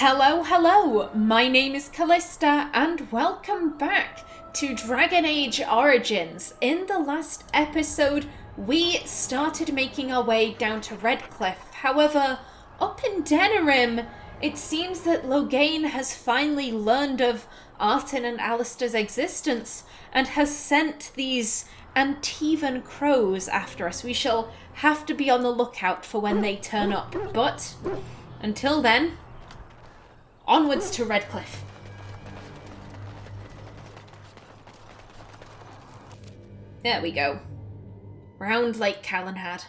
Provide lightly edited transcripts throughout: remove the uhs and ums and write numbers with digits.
Hello, hello! My name is Kallista, and welcome back to Dragon Age Origins. In the last episode, we started making our way down to Redcliffe. However, up in Denerim, it seems that Loghain has finally learned of Artin and Alistair's existence, and has sent these Antivan crows after us. We shall have to be on the lookout for when they turn up. But, until then, onwards to Redcliffe. There we go. Round Lake Callanhad.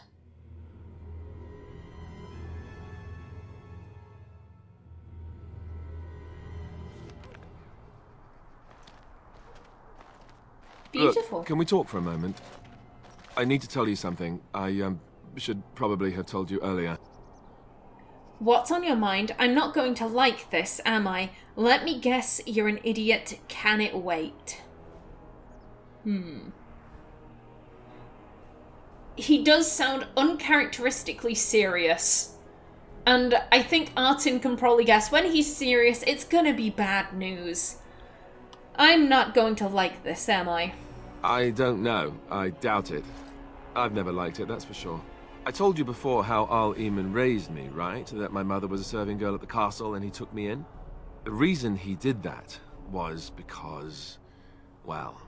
Beautiful. Look, can we talk for a moment? I need to tell you something. I should probably have told you earlier. What's on your mind? I'm not going to like this, am I? Let me guess you're an idiot. Can it wait? He does sound uncharacteristically serious. And I think Artin can probably guess when he's serious, it's gonna be bad news. I'm not going to like this, am I? I don't know. I doubt it. I've never liked it, that's for sure. I told you before how Al-Eamon raised me, right? That my mother was a serving girl at the castle and he took me in. The reason he did that was because, well,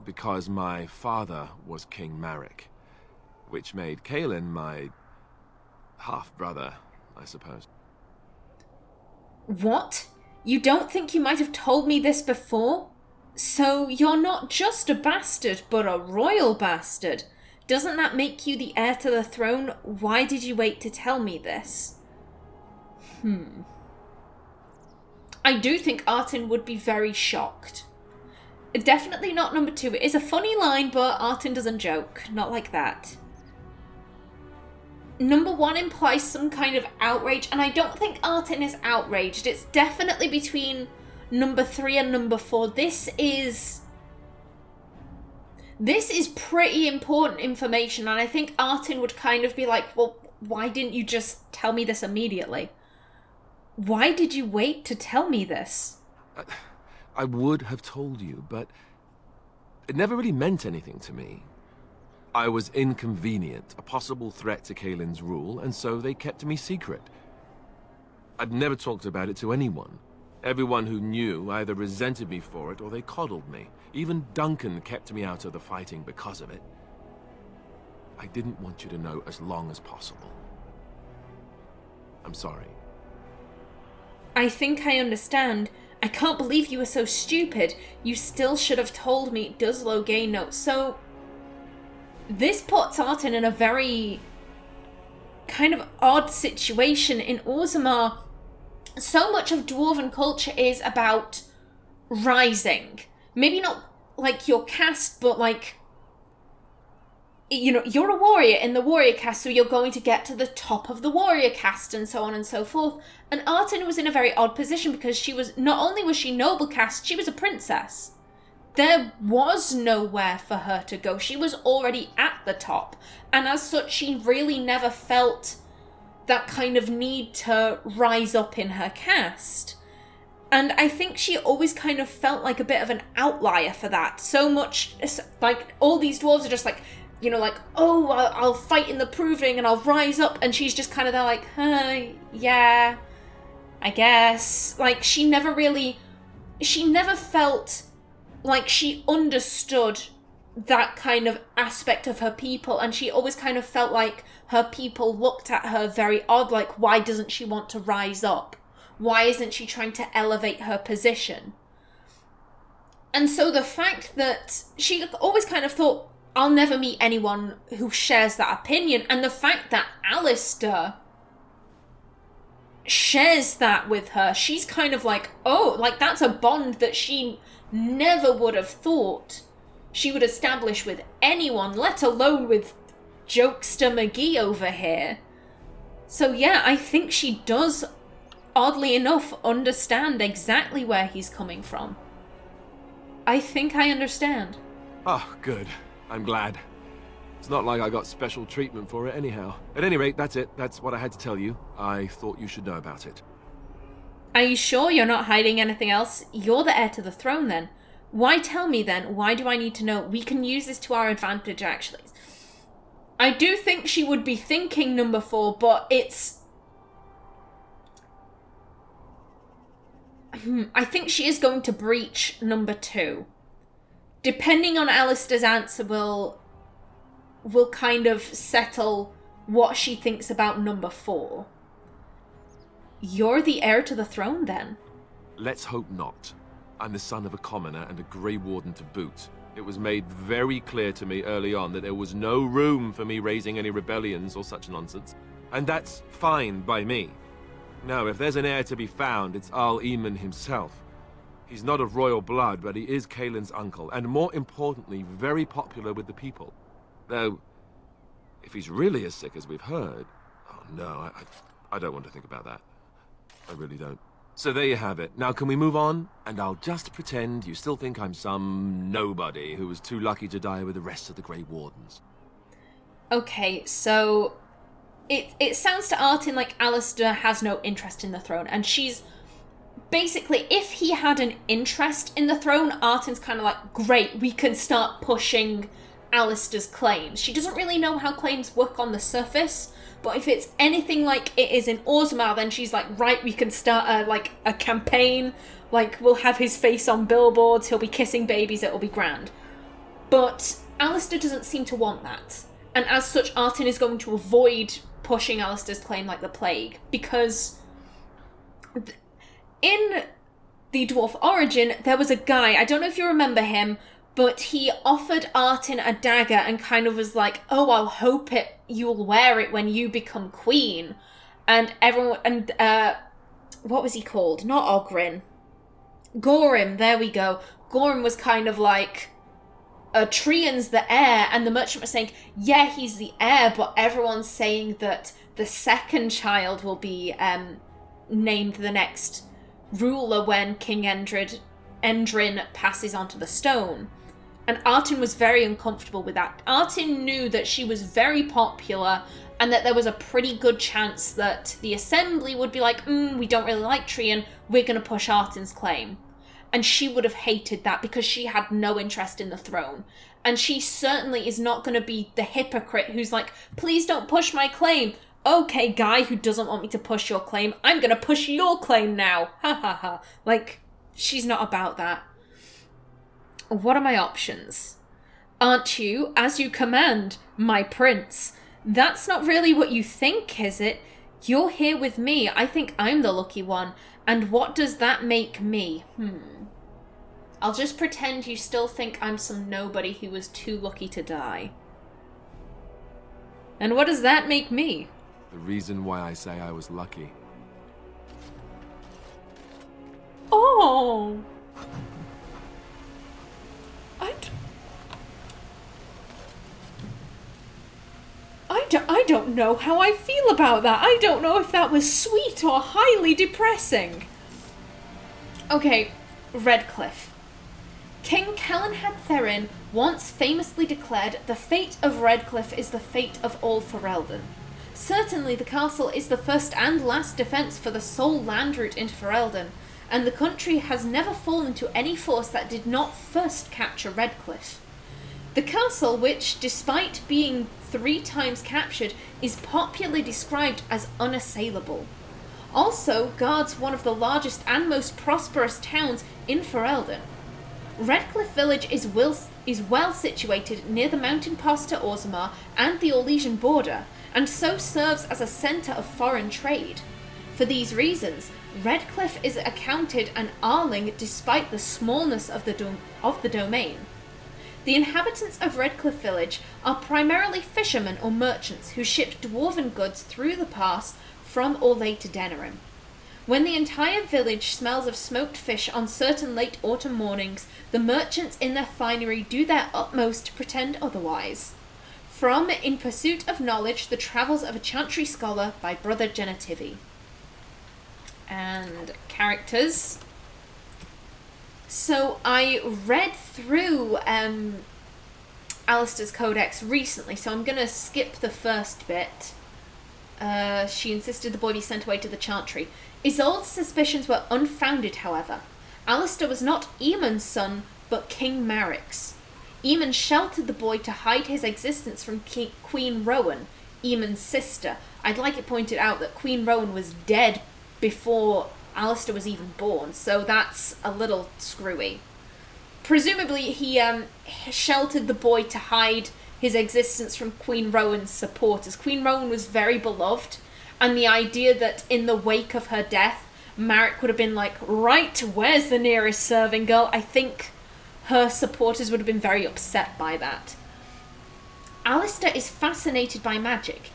because my father was King Marek, which made Kaelin my half-brother, I suppose. What? You don't think you might have told me this before? So you're not just a bastard, but a royal bastard. Doesn't that make you the heir to the throne? Why did you wait to tell me this? I do think Artin would be very shocked. Definitely not number 2. It is a funny line, but Artin doesn't joke. Not like that. Number 1 implies some kind of outrage, and I don't think Artin is outraged. It's definitely between number 3 and number 4. This is pretty important information, and I think Artin would kind of be like, well, why didn't you just tell me this immediately? Why did you wait to tell me this? I would have told you, but it never really meant anything to me. I was inconvenient, a possible threat to Kaelin's rule, and so they kept me secret. I'd never talked about it to anyone. Everyone who knew either resented me for it or they coddled me. Even Duncan kept me out of the fighting because of it. I didn't want you to know as long as possible. I'm sorry. I think I understand. I can't believe you were so stupid. You still should have told me. Does Loghain know? So, this puts Artin in a very kind of odd situation. In Orzammar, so much of dwarven culture is about rising. Maybe not like your caste, but like, you know, you're a warrior in the warrior caste, so you're going to get to the top of the warrior caste and so on and so forth. And Artin was in a very odd position because she was, not only was she noble caste, she was a princess. There was nowhere for her to go. She was already at the top. And as such, she really never felt that kind of need to rise up in her caste. And I think she always kind of felt like a bit of an outlier for that. So much, like, all these dwarves are just like, you know, like, oh, I'll fight in the proving and I'll rise up. And she's just kind of there like, yeah, I guess. Like, she never felt like she understood that kind of aspect of her people, and she always kind of felt like her people looked at her very odd, like, why doesn't she want to rise up? Why isn't she trying to elevate her position? And so the fact that she always kind of thought, I'll never meet anyone who shares that opinion, and the fact that Alistair shares that with her, she's kind of like, oh, like, that's a bond that she never would have thought she would establish with anyone, let alone with Jokester McGee over here. So yeah, I think she does, oddly enough, understand exactly where he's coming from. I think I understand. Oh, good. I'm glad. It's not like I got special treatment for it anyhow. At any rate, that's it. That's what I had to tell you. I thought you should know about it. Are you sure you're not hiding anything else? You're the heir to the throne then. Why tell me then? Why do I need to know? We can use this to our advantage, actually. I do think she would be thinking number 4, but it's... I think she is going to breach number 2. Depending on Alistair's answer will kind of settle what she thinks about number 4. You're the heir to the throne, then? Let's hope not. I'm the son of a commoner and a Grey Warden to boot. It was made very clear to me early on that there was no room for me raising any rebellions or such nonsense. And that's fine by me. No, if there's an heir to be found, it's Arl Eamon himself. He's not of royal blood, but he is Kaelin's uncle, and more importantly, very popular with the people. Though, if he's really as sick as we've heard... Oh no, I don't want to think about that. I really don't. So there you have it. Now can we move on? And I'll just pretend you still think I'm some nobody who was too lucky to die with the rest of the Grey Wardens. Okay, so... It sounds to Artin like Alistair has no interest in the throne, and she's... Basically, if he had an interest in the throne, Artin's kind of like, great, we can start pushing Alistair's claims. She doesn't really know how claims work on the surface, but if it's anything like it is in Orzammar, then she's like, right, we can start a campaign, like, we'll have his face on billboards, he'll be kissing babies, it'll be grand. But Alistair doesn't seem to want that. And as such, Artin is going to avoid pushing Alistair's claim like the plague, because in the Dwarf Origin, there was a guy, I don't know if you remember him, but he offered Artin a dagger and kind of was like, oh, I'll hope you'll wear it when you become queen. And everyone, what was he called? Not Ogrin. Gorim, there we go. Gorim was kind of like, Trian's the heir, and the merchant was saying, yeah, he's the heir, but everyone's saying that the second child will be named the next ruler when King Endrin passes onto the stone. And Artin was very uncomfortable with that. Artin knew that she was very popular and that there was a pretty good chance that the assembly would be like, we don't really like Trian, we're going to push Artin's claim. And she would have hated that because she had no interest in the throne. And she certainly is not going to be the hypocrite who's like, please don't push my claim. Okay, guy who doesn't want me to push your claim, I'm going to push your claim now. Ha ha ha. Like, she's not about that. What are my options? Aren't you, as you command, my prince? That's not really what you think, is it? You're here with me. I think I'm the lucky one. And what does that make me? I'll just pretend you still think I'm some nobody who was too lucky to die. And what does that make me? The reason why I say I was lucky. Oh! I don't know how I feel about that. I don't know if that was sweet or highly depressing. Okay, Redcliffe. King Calenhad Therin once famously declared, the fate of Redcliffe is the fate of all Ferelden. Certainly the castle is the first and last defence for the sole land route into Ferelden, and the country has never fallen to any force that did not first capture Redcliffe. The castle, which, despite being 3 times captured, is popularly described as unassailable. Also guards one of the largest and most prosperous towns in Ferelden. Redcliffe village is well situated near the mountain pass to Orzammar and the Orlesian border, and so serves as a centre of foreign trade. For these reasons, Redcliffe is accounted an Arling despite the smallness of the domain. The inhabitants of Redcliffe village are primarily fishermen or merchants who shipped dwarven goods through the pass from Orlais to Denerim. When the entire village smells of smoked fish on certain late autumn mornings, the merchants in their finery do their utmost to pretend otherwise. From In Pursuit of Knowledge, The Travels of a Chantry Scholar by Brother Genetivi. And characters. So I read through Alistair's Codex recently, so I'm going to skip the first bit. She insisted the boy be sent away to the chantry. Isolde's suspicions were unfounded, however. Alistair was not Eamon's son, but King Maric's. Eamon sheltered the boy to hide his existence from Queen Rowan, Eamon's sister. I'd like it pointed out that Queen Rowan was dead before Alistair was even born, so that's a little screwy. Presumably he sheltered the boy to hide his existence from Queen Rowan's supporters. Queen Rowan was very beloved, and the idea that in the wake of her death, Maric would have been like, right, where's the nearest serving girl? I think her supporters would have been very upset by that. Alistair is fascinated by magic,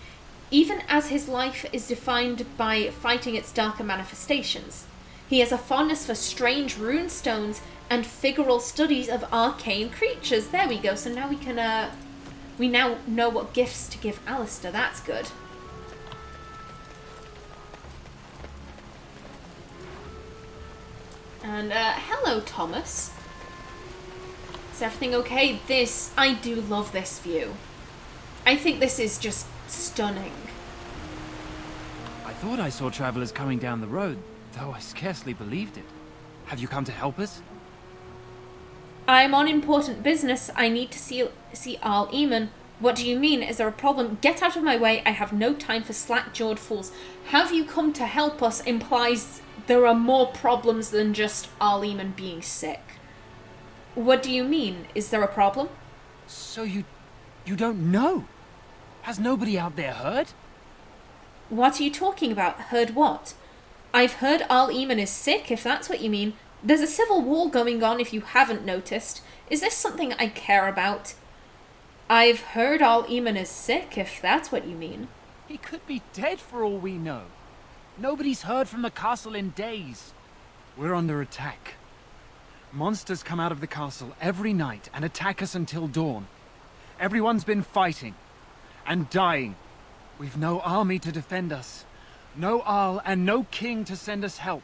even as his life is defined by fighting its darker manifestations. He has a fondness for strange rune stones and figural studies of arcane creatures. There we go. So now we can, we now know what gifts to give Alistair. That's good. And, hello, Thomas. Is everything okay? I do love this view. I think this is just stunning. I thought I saw travelers coming down the road, though I scarcely believed it. Have you come to help us? I'm on important business. I need to see Arl Eamon. What do you mean? Is there a problem? Get out of my way. I have no time for slack-jawed fools. Have you come to help us implies there are more problems than just Arl Eamon being sick. What do you mean? Is there a problem? So you don't know? Has nobody out there heard? What are you talking about? Heard what? I've heard Arl Eamon is sick, if that's what you mean. There's a civil war going on, if you haven't noticed. Is this something I care about? I've heard Arl Eamon is sick, if that's what you mean. He could be dead for all we know. Nobody's heard from the castle in days. We're under attack. Monsters come out of the castle every night and attack us until dawn. Everyone's been fighting and dying. We've no army to defend us. No Arl and no king to send us help.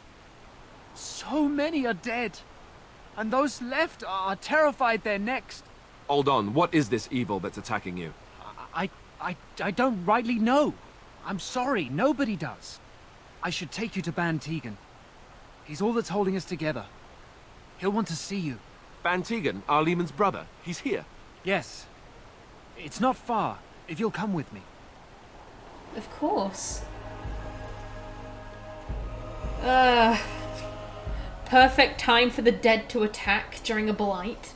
So many are dead. And those left are terrified they're next. Hold on, what is this evil that's attacking you? I don't rightly know. I'm sorry, nobody does. I should take you to Ban Tegan. He's all that's holding us together. He'll want to see you. Ban Tegan, Arl Eamon's brother. He's here. Yes. It's not far, if you'll come with me. Of course. Perfect time for the dead to attack during a blight.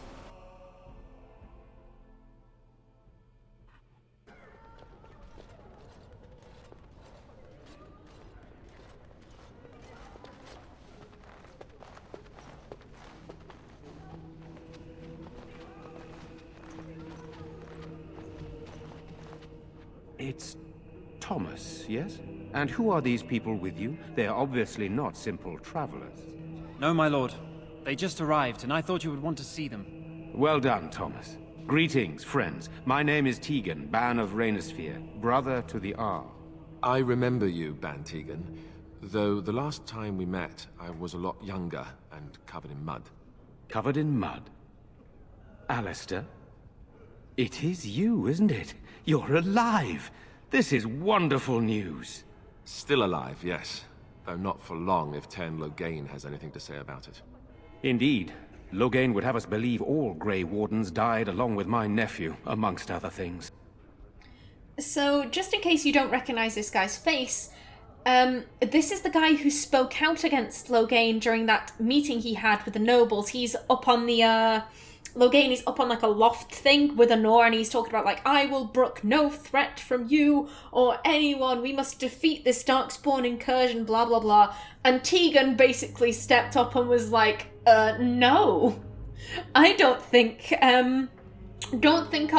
It's Thomas, yes? And who are these people with you? They are obviously not simple travelers. No, my lord. They just arrived, and I thought you would want to see them. Well done, Thomas. Greetings, friends. My name is Tegan, Ban of Rainersphere, brother to the Arl. I remember you, Ban Tegan, though the last time we met, I was a lot younger and covered in mud. Covered in mud? Alistair? It is you, isn't it? You're alive! This is wonderful news! Still alive, yes. Though not for long if Tern Loghain has anything to say about it. Indeed. Loghain would have us believe all Grey Wardens died along with my nephew, amongst other things. So, just in case you don't recognize this guy's face, this is the guy who spoke out against Loghain during that meeting he had with the nobles. He's up on the, Loghain is up on like a loft thing with Honor, and he's talking about like, I will brook no threat from you or anyone. We must defeat this Darkspawn incursion, blah, blah, blah. And Tegan basically stepped up and was like, no. I don't think I'll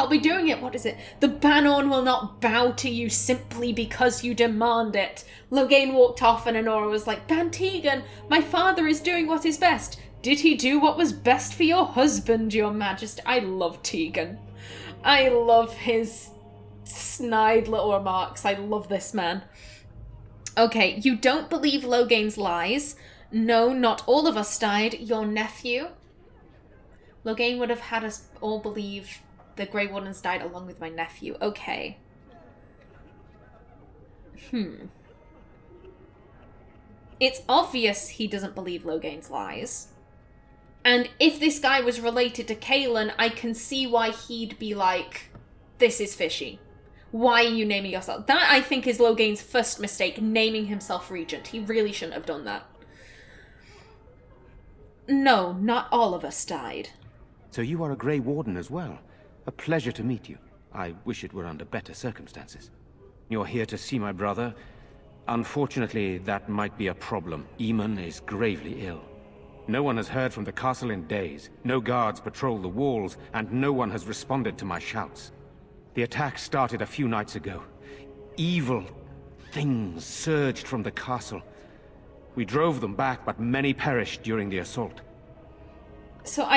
be doing it. What is it? The Banorn will not bow to you simply because you demand it. Loghain walked off and Honor was like, Ban Tegan, my father is doing what is best. Did he do what was best for your husband, your majesty? I love Tegan. I love his snide little remarks. I love this man. Okay, you don't believe Loghain's lies. No, not all of us died. Your nephew? Loghain would have had us all believe the Grey Wardens died along with my nephew. Okay. It's obvious he doesn't believe Loghain's lies. And if this guy was related to Kaelin, I can see why he'd be like, this is fishy. Why are you naming yourself? That, I think, is Loghain's first mistake, naming himself Regent. He really shouldn't have done that. No, not all of us died. So you are a Grey Warden as well. A pleasure to meet you. I wish it were under better circumstances. You're here to see my brother. Unfortunately, that might be a problem. Eamon is gravely ill. No one has heard from the castle in days. No guards patrol the walls, and no one has responded to my shouts. The attack started a few nights ago. Evil things surged from the castle. We drove them back, but many perished during the assault. So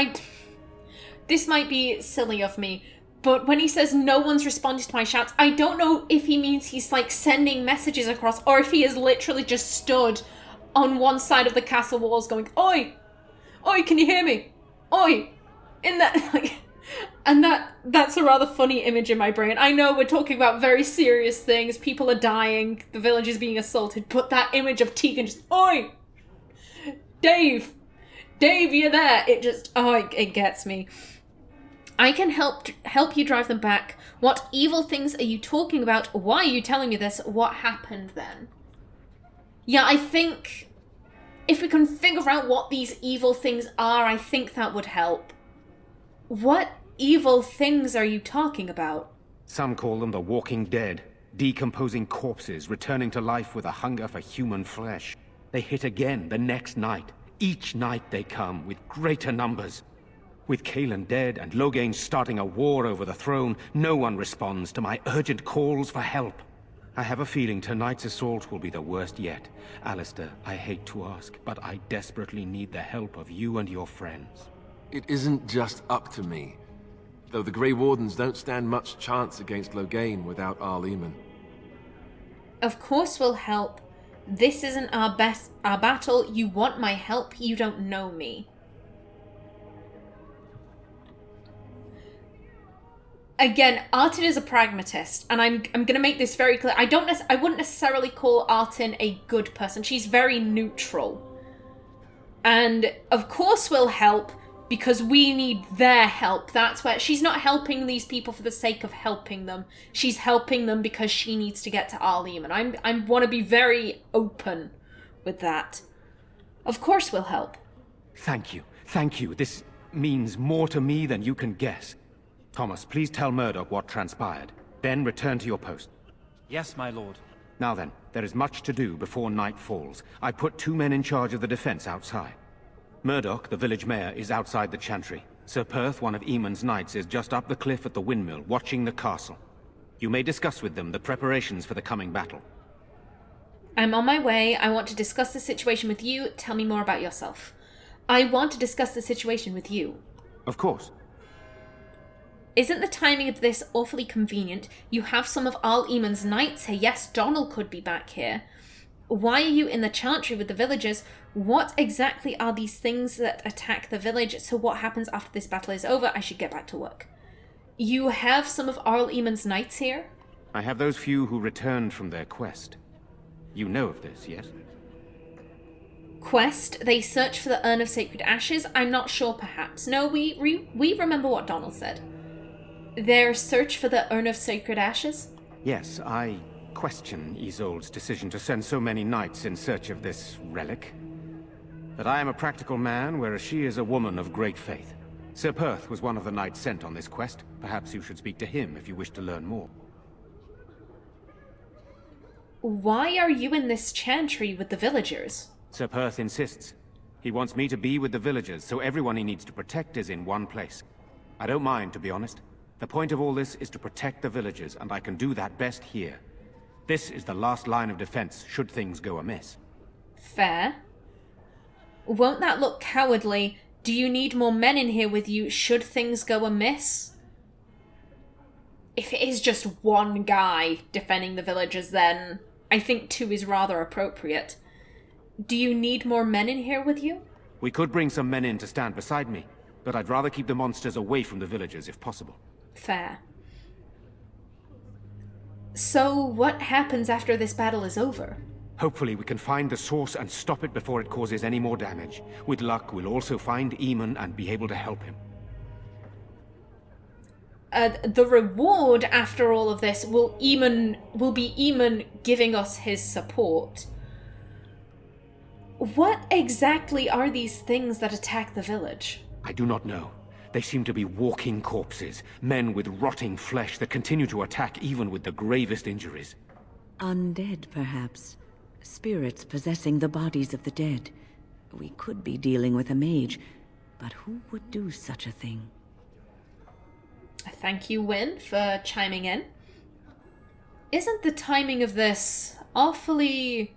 this might be silly of me, but when he says no one's responded to my shouts, I don't know if he means he's like sending messages across, or if he has literally just stood on one side of the castle walls going, "Oi! Oi, can you hear me? Oi!" In that, like, and that's a rather funny image in my brain. I know we're talking about very serious things, people are dying, the village is being assaulted, but that image of Tegan just, "Oi! Dave! Dave, you're there!" It just, it gets me. I can help you drive them back. What evil things are you talking about? Why are you telling me this? What happened then? Yeah, I think if we can figure out what these evil things are, I think that would help. What evil things are you talking about? Some call them the Walking Dead, decomposing corpses returning to life with a hunger for human flesh. They hit again the next night. Each night they come with greater numbers. With Kaelin dead and Loghain starting a war over the throne, no one responds to my urgent calls for help. I have a feeling tonight's assault will be the worst yet. Alistair, I hate to ask, but I desperately need the help of you and your friends. It isn't just up to me. Though the Grey Wardens don't stand much chance against Loghain without Eamon. Of course we'll help. This isn't our battle. You want my help. You don't know me. Again, Artin is a pragmatist, and I'm going to make this very clear. I wouldn't necessarily call Artin a good person. She's very neutral. And of course we'll help because we need their help. That's where she's not helping these people for the sake of helping them. She's helping them because she needs to get to Arlim, and I want to be very open with that. Of course we'll help. Thank you. Thank you. This means more to me than you can guess. Thomas, please tell Murdoch what transpired. Then return to your post. Yes, my lord. Now then, there is much to do before night falls. I put 2 men in charge of the defense outside. Murdoch, the village mayor, is outside the chantry. Sir Perth, one of Eamon's knights, is just up the cliff at the windmill, watching the castle. You may discuss with them the preparations for the coming battle. I'm on my way. I want to discuss the situation with you. Tell me more about yourself. I want to discuss the situation with you. Of course. Isn't the timing of this awfully convenient? You have some of Al Eamon's knights here. Yes, Donald could be back here. Why are you in the chantry with the villagers? What exactly are these things that attack the village? So what happens after this battle is over? I should get back to work. You have some of Arl Eamon's knights here? I have those few who returned from their quest. You know of this, yes? Quest? They search for the Urn of Sacred Ashes? I'm not sure, perhaps. No, we remember what Donald said. Their search for the Urn of Sacred Ashes? Yes, I question Isolde's decision to send so many knights in search of this relic. But I am a practical man, whereas she is a woman of great faith. Sir Perth was one of the knights sent on this quest. Perhaps you should speak to him if you wish to learn more. Why are you in this chantry with the villagers? Sir Perth insists. He wants me to be with the villagers, so everyone he needs to protect is in one place. I don't mind, to be honest. The point of all this is to protect the villagers, and I can do that best here. This is the last line of defense, should things go amiss. Fair. Won't that look cowardly? Do you need more men in here with you, should things go amiss? If it is just one guy defending the villagers, then I think 2 is rather appropriate. Do you need more men in here with you? We could bring some men in to stand beside me, but I'd rather keep the monsters away from the villagers if possible. Fair. So what happens after this battle is over? Hopefully we can find the source and stop it before it causes any more damage. With luck, we'll also find Eamon and be able to help him. The reward after all of this will be Eamon giving us his support. What exactly are these things that attack the village? I do not know. They seem to be walking corpses, men with rotting flesh that continue to attack even with the gravest injuries. Undead, perhaps. Spirits possessing the bodies of the dead. We could be dealing with a mage, but who would do such a thing? Thank you, Qwinn, for chiming in. Isn't the timing of this awfully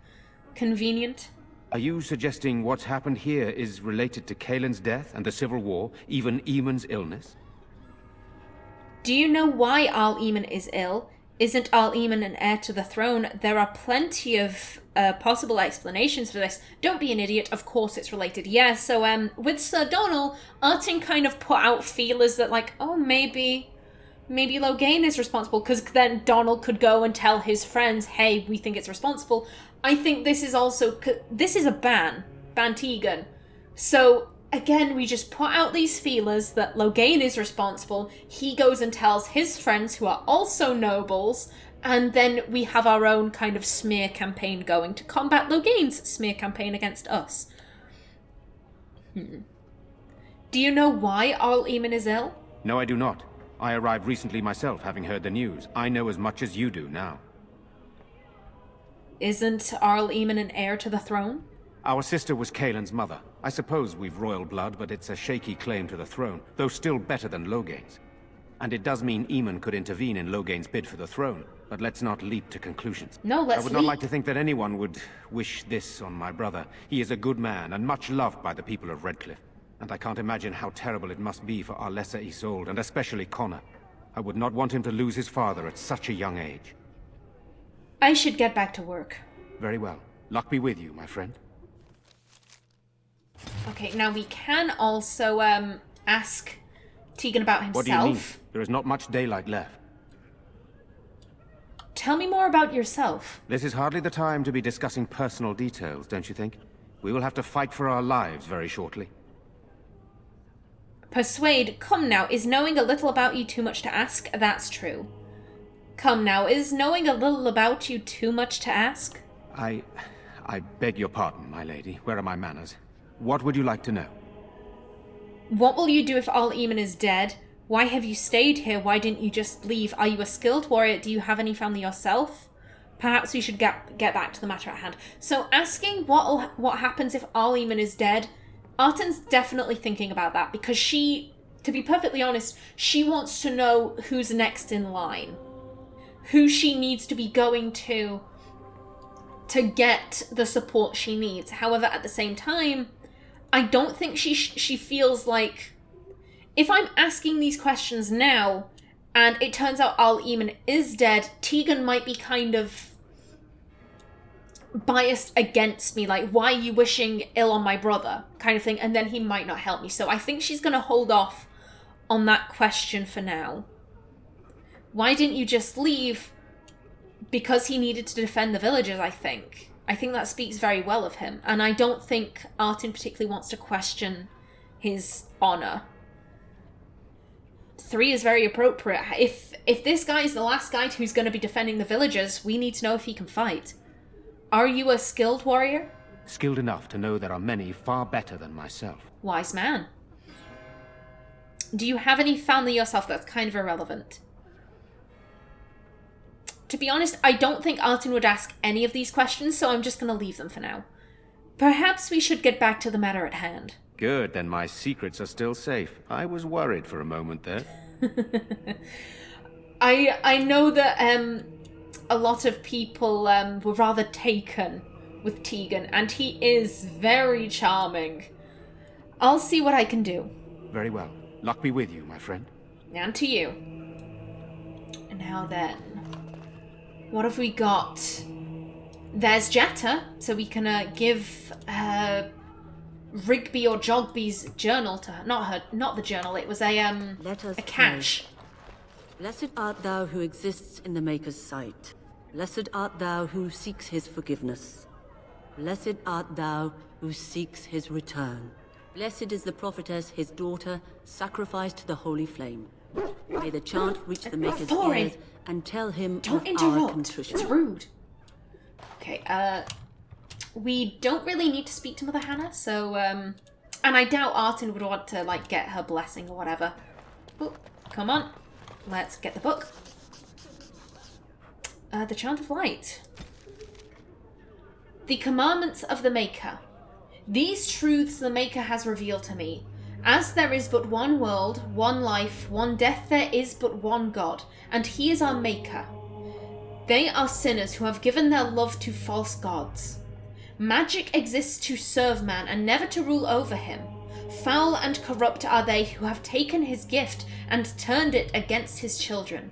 convenient? Are you suggesting what's happened here is related to Kaelin's death and the Civil War, even Eamon's illness? Do you know why Arl Eamon is ill? Isn't Arl Eamon an heir to the throne? There are plenty of possible explanations for this. Don't be an idiot, of course it's related. Yeah, so with Sir Donal, Artin kind of put out feelers that like, oh, maybe Loghain is responsible, because then Donal could go and tell his friends, hey, we think it's responsible. I think this is also, this is a ban Tegan. So again, we just put out these feelers that Loghain is responsible. He goes and tells his friends who are also nobles, and then we have our own kind of smear campaign going to combat Loghain's smear campaign against us. Do you know why Arl Eamon is ill? No, I do not. I arrived recently myself, having heard the news. I know as much as you do now. Isn't Arl Eamon an heir to the throne? Our sister was Kaelin's mother. I suppose we've royal blood, but it's a shaky claim to the throne, though still better than Loghain's. And it does mean Eamon could intervene in Loghain's bid for the throne, but let's not leap to conclusions. No, let's I would not like to think that anyone would wish this on my brother. He is a good man, and much loved by the people of Redcliffe. And I can't imagine how terrible it must be for our lesser Isolde, and especially Connor. I would not want him to lose his father at such a young age. I should get back to work. Very well. Luck be with you, my friend. Okay, now we can also ask Tegan about himself. What do you mean? There is not much daylight left. Tell me more about yourself. This is hardly the time to be discussing personal details, don't you think? We will have to fight for our lives very shortly. Persuade, come now, is knowing a little about you too much to ask? That's true. Come now, is knowing a little about you too much to ask? I beg your pardon, my lady. Where are my manners? What would you like to know? What will you do if Arl Eamon is dead? Why have you stayed here? Why didn't you just leave? Are you a skilled warrior? Do you have any family yourself? Perhaps we should get back to the matter at hand. So asking what happens if Arl Eamon is dead, Artin's definitely thinking about that, because she, to be perfectly honest, she wants to know who's next in line. Who she needs to be going to get the support she needs. However, at the same time, I don't think she feels like, if I'm asking these questions now and it turns out Arl Eamon is dead, Tegan might be kind of biased against me, like, why are you wishing ill on my brother, kind of thing, and then he might not help me. So I think she's going to hold off on that question for now. Why didn't you just leave? Because he needed to defend the villagers, I think. I think that speaks very well of him. And I don't think Artin particularly wants to question his honor. 3 is very appropriate. If this guy is the last guy who's going to be defending the villagers, we need to know if he can fight. Are you a skilled warrior? Skilled enough to know there are many far better than myself. Wise man. Do you have any family yourself? That's kind of irrelevant. To be honest, I don't think Artin would ask any of these questions, so I'm just going to leave them for now. Perhaps we should get back to the matter at hand. Good, then my secrets are still safe. I was worried for a moment there. I know that a lot of people were rather taken with Tegan, and he is very charming. I'll see what I can do. Very well. Luck be with you, my friend. And to you. Now then, what have we got? There's Jetta, so we can give Rigby or Jogby's journal to her. Not the journal, it was a cache. Blessed art thou who exists in the Maker's sight. Blessed art thou who seeks his forgiveness. Blessed art thou who seeks his return. Blessed is the prophetess, his daughter, sacrificed to the holy flame. May the chant reach the Maker's ears and tell him Don't of interrupt. our contrition. It's rude. Okay, we don't really need to speak to Mother Hannah, so, and I doubt Artin would want to, like, get her blessing or whatever. Oh, come on. Let's get the book. The Chant of Light. The Commandments of the Maker. These truths the Maker has revealed to me. As there is but one world, one life, one death, there is but one God, and he is our Maker. They are sinners who have given their love to false gods. Magic exists to serve man and never to rule over him. Foul and corrupt are they who have taken his gift and turned it against his children.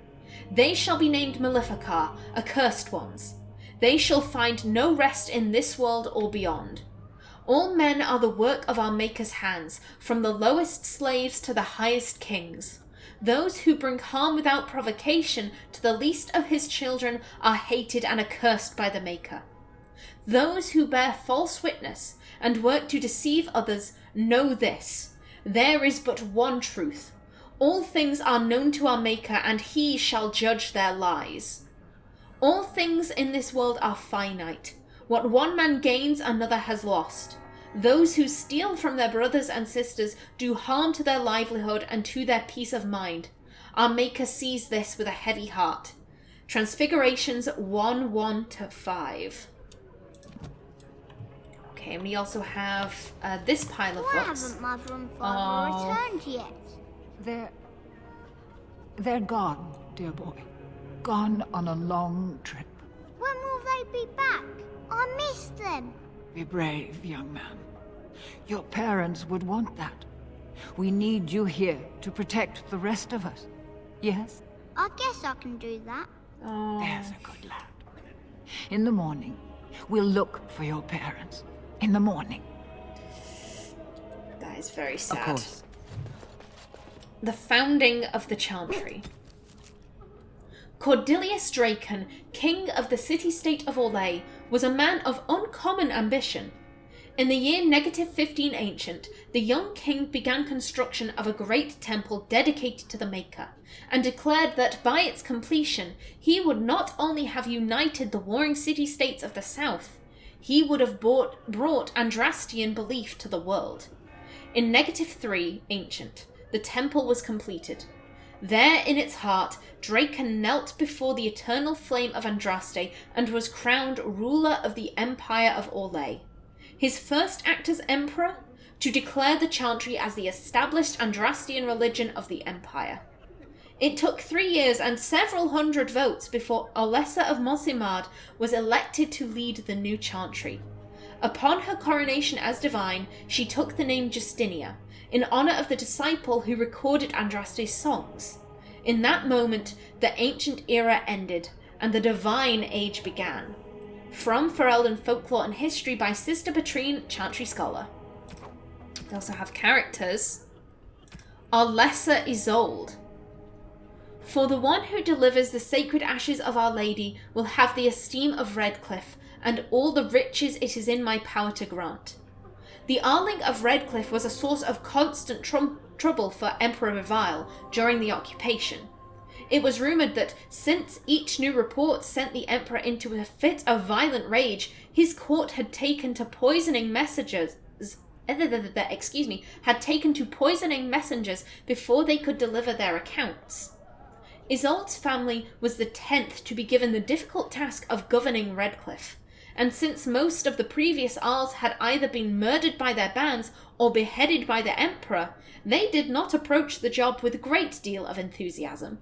They shall be named Maleficar, accursed ones. They shall find no rest in this world or beyond. All men are the work of our Maker's hands, from the lowest slaves to the highest kings. Those who bring harm without provocation to the least of his children are hated and accursed by the Maker. Those who bear false witness and work to deceive others know this: there is but one truth. All things are known to our Maker, and he shall judge their lies. All things in this world are finite. What one man gains, another has lost. Those who steal from their brothers and sisters do harm to their livelihood and to their peace of mind. Our Maker sees this with a heavy heart. Transfigurations 1:1-5. Okay, and we also have this pile of Why books. haven't Mother and Father returned yet? They're gone, dear boy. Gone on a long trip. When will they be back? I miss them. Be brave, young man. Your parents would want that. We need you here to protect the rest of us. Yes? I guess I can do that. Oh. There's a good lad. In the morning, we'll look for your parents. In the morning. That is very sad. Of course. The founding of the Chantry. Cordelius Draken, king of the city-state of Orlais, was a man of uncommon ambition. In the year -15 Ancient, the young king began construction of a great temple dedicated to the Maker, and declared that by its completion he would not only have united the warring city-states of the south, he would have brought Andrastian belief to the world. In -3 Ancient, the temple was completed. There in its heart, Draken knelt before the eternal flame of Andraste and was crowned ruler of the Empire of Orlais. His first act as emperor? To declare the Chantry as the established Andrastian religion of the Empire. It took 3 years and several hundred votes before Olessa of Monsimard was elected to lead the new Chantry. Upon her coronation as divine, she took the name Justinia, in honor of the disciple who recorded Andraste's songs. In that moment, the ancient era ended, and the divine age began. From Ferelden Folklore and History by Sister Patrine, Chantry Scholar. They also have characters. Arlessa Isolde. For the one who delivers the sacred ashes of Our Lady will have the esteem of Redcliffe, and all the riches it is in my power to grant. The Arling of Redcliffe was a source of constant trouble for Emperor Revile during the occupation. It was rumoured that since each new report sent the Emperor into a fit of violent rage, his court had taken to poisoning messengers before they could deliver their accounts. Isolde's family was the 10th to be given the difficult task of governing Redcliffe, and since most of the previous Arls had either been murdered by their bands or beheaded by the Emperor, they did not approach the job with a great deal of enthusiasm.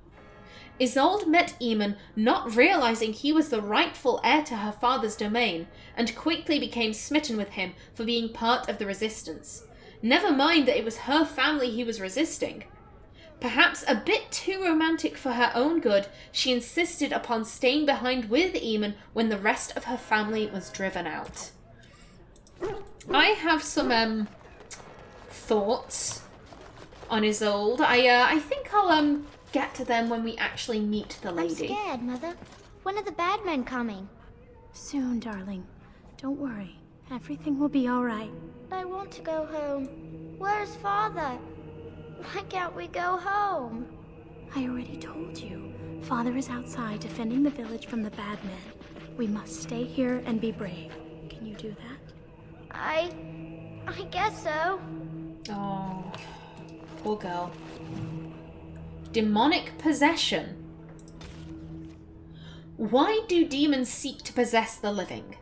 Isolde met Aemon, not realizing he was the rightful heir to her father's domain, and quickly became smitten with him for being part of the resistance. Never mind that it was her family he was resisting. Perhaps a bit too romantic for her own good, she insisted upon staying behind with Aemon when the rest of her family was driven out. I have some thoughts on Isolde. I think I'll get to them when we actually meet the lady. I'm scared, Mother. When are the bad men coming? Soon, darling. Don't worry. Everything will be all right. I want to go home. Where's Father? Why can't we go home? I already told you. Father is outside defending the village from the bad men. We must stay here and be brave. Can you do that? I guess so. Oh, poor girl. Demonic possession. Why do demons seek to possess the living?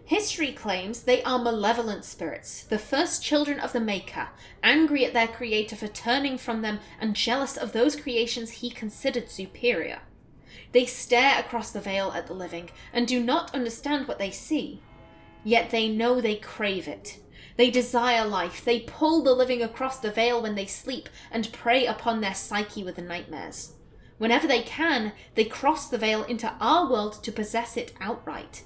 History claims they are malevolent spirits, the first children of the Maker, angry at their creator for turning from them and jealous of those creations he considered superior. They stare across the veil at the living and do not understand what they see. Yet they know they crave it. They desire life. They pull the living across the veil when they sleep and prey upon their psyche with nightmares. Whenever they can, they cross the veil into our world to possess it outright.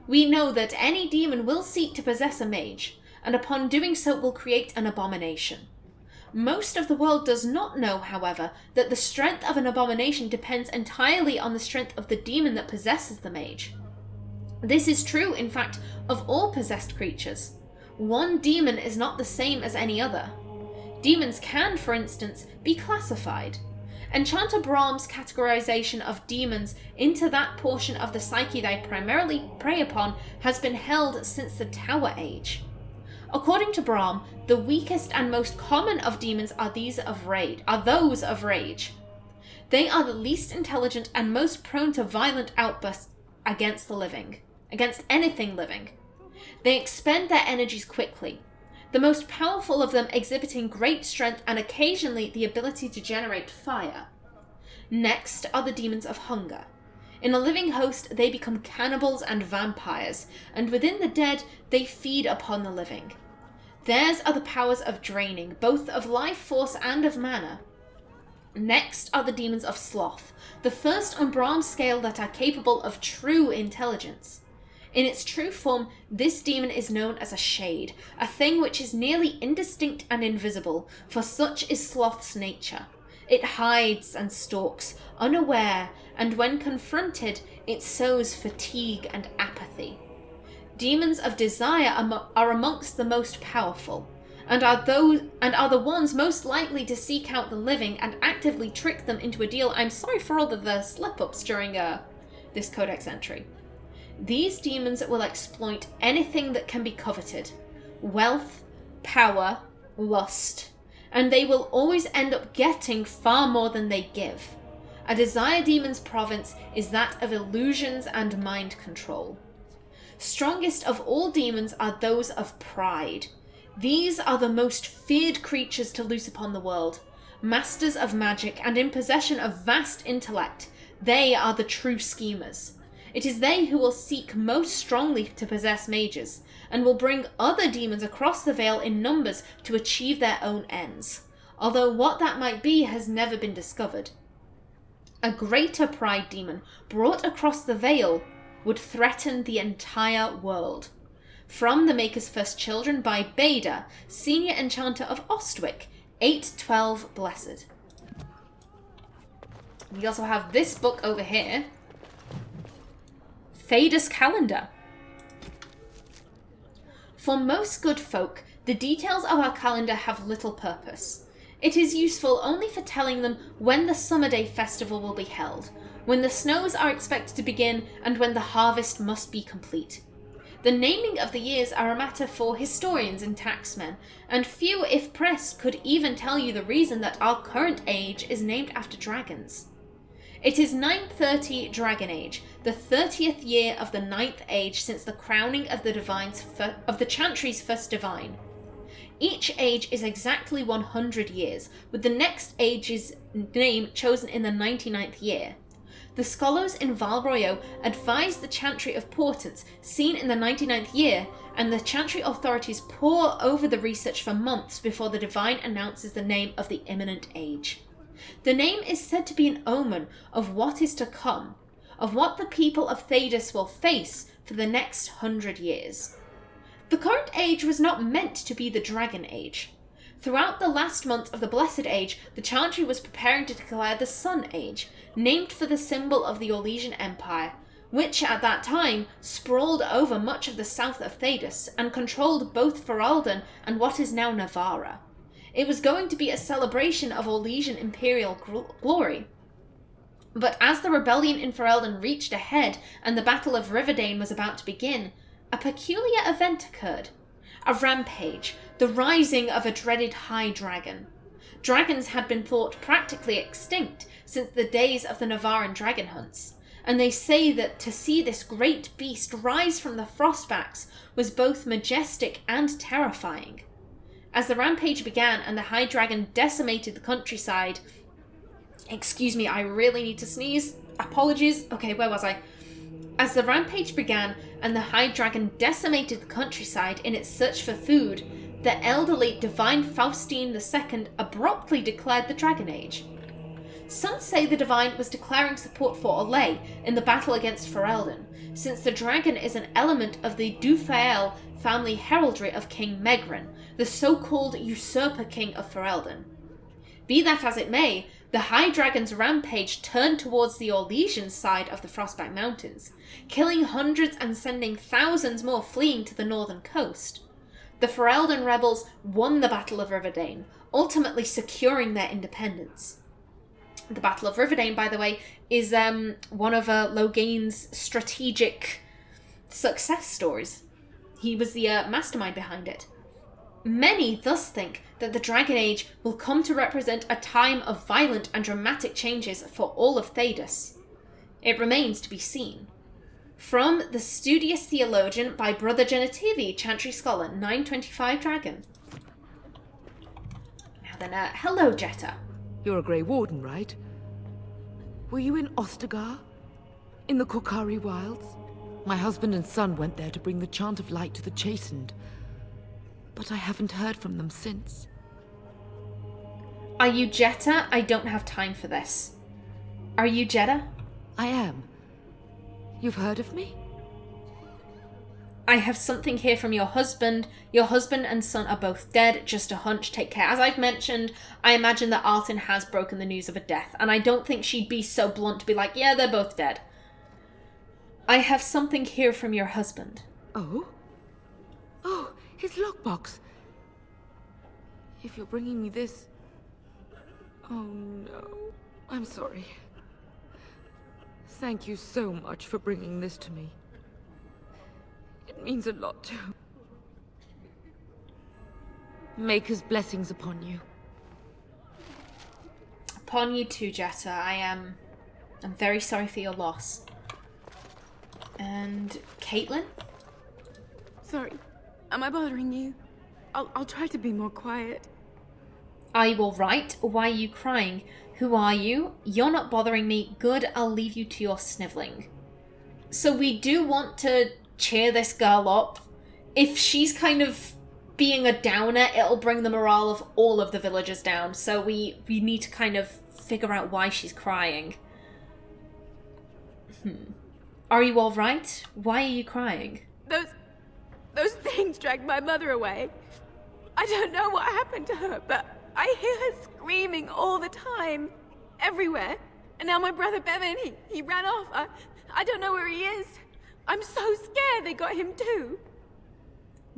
We know that any demon will seek to possess a mage, and upon doing so will create an abomination. Most of the world does not know, however, that the strength of an abomination depends entirely on the strength of the demon that possesses the mage. This is true, in fact, of all possessed creatures. One demon is not the same as any other. Demons can, for instance, be classified. Enchanter Brahm's categorization of demons into that portion of the psyche they primarily prey upon has been held since the Tower Age. According to Brahm, the weakest and most common of demons are those of rage. They are the least intelligent and most prone to violent outbursts against anything living. They expend their energies quickly, the most powerful of them exhibiting great strength and occasionally the ability to generate fire. Next are the demons of hunger. In a living host, they become cannibals and vampires, and within the dead, they feed upon the living. Theirs are the powers of draining, both of life force and of mana. Next are the demons of sloth, the first on Brahm's scale that are capable of true intelligence. In its true form, this demon is known as a shade, a thing which is nearly indistinct and invisible, for such is sloth's nature. It hides and stalks, unaware, and when confronted, it sows fatigue and apathy. Demons of desire are amongst the most powerful, and are the ones most likely to seek out the living and actively trick them into a deal. I'm sorry for all of the slip-ups during this codex entry. These demons will exploit anything that can be coveted: wealth, power, lust, and they will always end up getting far more than they give. A desire demon's province is that of illusions and mind control. Strongest of all demons are those of pride. These are the most feared creatures to loose upon the world. Masters of magic and in possession of vast intellect, they are the true schemers. It is they who will seek most strongly to possess mages, and will bring other demons across the veil in numbers to achieve their own ends, although what that might be has never been discovered. A greater pride demon brought across the veil would threaten the entire world. From the Maker's First Children by Beda, Senior Enchanter of Ostwick, 812 Blessed. We also have this book over here, Theda's Calendar. For most good folk, the details of our calendar have little purpose. It is useful only for telling them when the Summer Day Festival will be held, when the snows are expected to begin, and when the harvest must be complete. The naming of the years are a matter for historians and taxmen, and few, if pressed, could even tell you the reason that our current age is named after dragons. It is 930 Dragon Age, the 30th year of the 9th age since the crowning of the Chantry's first divine. Each age is exactly 100 years, with the next age's name chosen in the 99th year. The scholars in Val Royeaux advise the Chantry of portents seen in the 99th year, and the Chantry authorities pore over the research for months before the divine announces the name of the imminent age. The name is said to be an omen of what is to come, of what the people of Thedas will face for the next 100 years. The current age was not meant to be the Dragon Age. Throughout the last month of the Blessed Age, the Chantry was preparing to declare the Sun Age, named for the symbol of the Orlesian Empire, which at that time sprawled over much of the south of Thedas and controlled both Ferelden and what is now Navarra. It was going to be a celebration of Orlesian imperial glory. But as the rebellion in Ferelden reached a head and the Battle of Riverdane was about to begin, a peculiar event occurred. A rampage, the rising of a dreaded high dragon. Dragons had been thought practically extinct since the days of the Navarran dragon hunts, and they say that to see this great beast rise from the frostbacks was both majestic and terrifying. As the rampage began and the high dragon decimated the countryside... Excuse me, I really need to sneeze. Apologies. Okay, where was I? As the rampage began and the high dragon decimated the countryside in its search for food, the elderly Divine Faustine II abruptly declared the Dragon Age. Some say the Divine was declaring support for Olay in the battle against Ferelden, since the dragon is an element of the Dufhael family heraldry of King Megran, the so-called usurper king of Ferelden. Be that as it may, the High Dragon's rampage turned towards the Orlesian side of the Frostback Mountains, killing hundreds and sending thousands more fleeing to the northern coast. The Ferelden rebels won the Battle of Riverdane, ultimately securing their independence. The Battle of Riverdane, by the way, is one of Loghain's strategic success stories. He was the mastermind behind it. Many thus think that the Dragon Age will come to represent a time of violent and dramatic changes for all of Thedas. It remains to be seen. From The Studious Theologian by Brother Genitivi, Chantry Scholar, 925 Dragon. Now then, hello Jetta. You're a Grey Warden, right? Were you in Ostagar? In the Korkari Wilds? My husband and son went there to bring the Chant of Light to the Chastened. But I haven't heard from them since. Are you Jetta? I don't have time for this. Are you Jetta? I am. You've heard of me? I have something here from your husband. Your husband and son are both dead. Just a hunch. Take care. As I've mentioned, I imagine that Artin has broken the news of a death, and I don't think she'd be so blunt to be like, yeah, they're both dead. I have something here from your husband. Oh? Oh, his lockbox. If you're bringing me this... Oh no. I'm sorry. Thank you so much for bringing this to me. It means a lot to... Maker's blessings upon you. Upon you too, Jetta. I'm very sorry for your loss. And Caitlin? Sorry. Am I bothering you? I'll try to be more quiet. Are you alright? Why are you crying? Who are you? You're not bothering me. Good, I'll leave you to your snivelling. So we do want to cheer this girl up. If she's kind of being a downer, it'll bring the morale of all of the villagers down. So we need to kind of figure out why she's crying. Are you alright? Why are you crying? Those things dragged my mother away. I don't know what happened to her, but I hear her screaming all the time. Everywhere. And now my brother Bevan, he ran off. I don't know where he is. I'm so scared they got him too.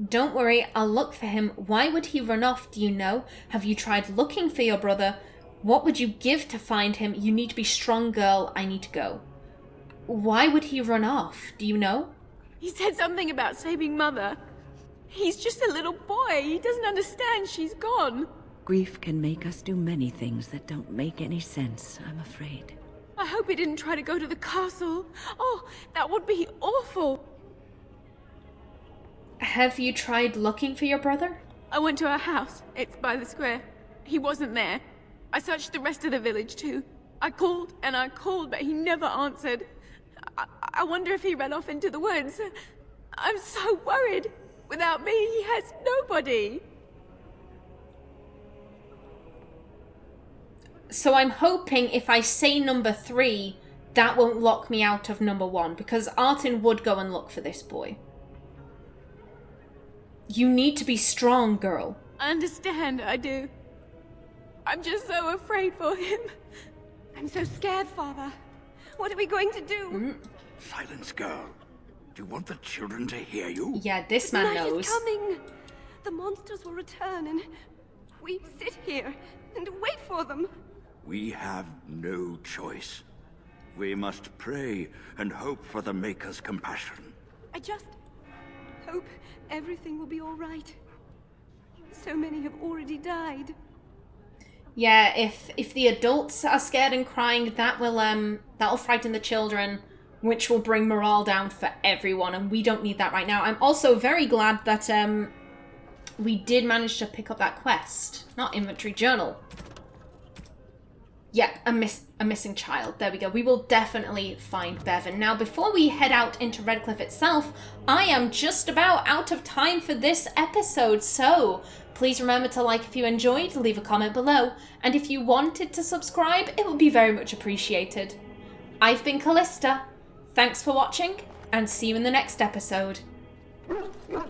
Don't worry, I'll look for him. Why would he run off, do you know? Have you tried looking for your brother? What would you give to find him? You need to be strong, girl. I need to go. Why would he run off? Do you know? He said something about saving Mother. He's just a little boy. He doesn't understand she's gone. Grief can make us do many things that don't make any sense, I'm afraid. I hope he didn't try to go to the castle. Oh, that would be awful. Have you tried looking for your brother? I went to our house. It's by the square. He wasn't there. I searched the rest of the village too. I called and I called, but he never answered. I wonder if he ran off into the woods. I'm so worried. Without me, he has nobody. So I'm hoping if I say number 3, that won't lock me out of number 1, because Artin would go and look for this boy. You need to be strong, girl. I understand, I do. I'm just so afraid for him. I'm so scared, Father. What are we going to do? Silence, girl. Do you want the children to hear you? Yeah, this man Night knows. is coming. The monsters will return and we sit here and wait for them. We have no choice. We must pray and hope for the Maker's compassion. I just hope everything will be all right. So many have already died. Yeah, if the adults are scared and crying, that'll frighten the children, which will bring morale down for everyone, and we don't need that right now. I'm also very glad that we did manage to pick up that quest. Not inventory, journal. Yeah, a missing child. There we go. We will definitely find Bevan. Now, before we head out into Redcliffe itself, I am just about out of time for this episode, so please remember to like if you enjoyed, leave a comment below, and if you wanted to subscribe, it would be very much appreciated. I've been Callista. Thanks for watching, and see you in the next episode. What?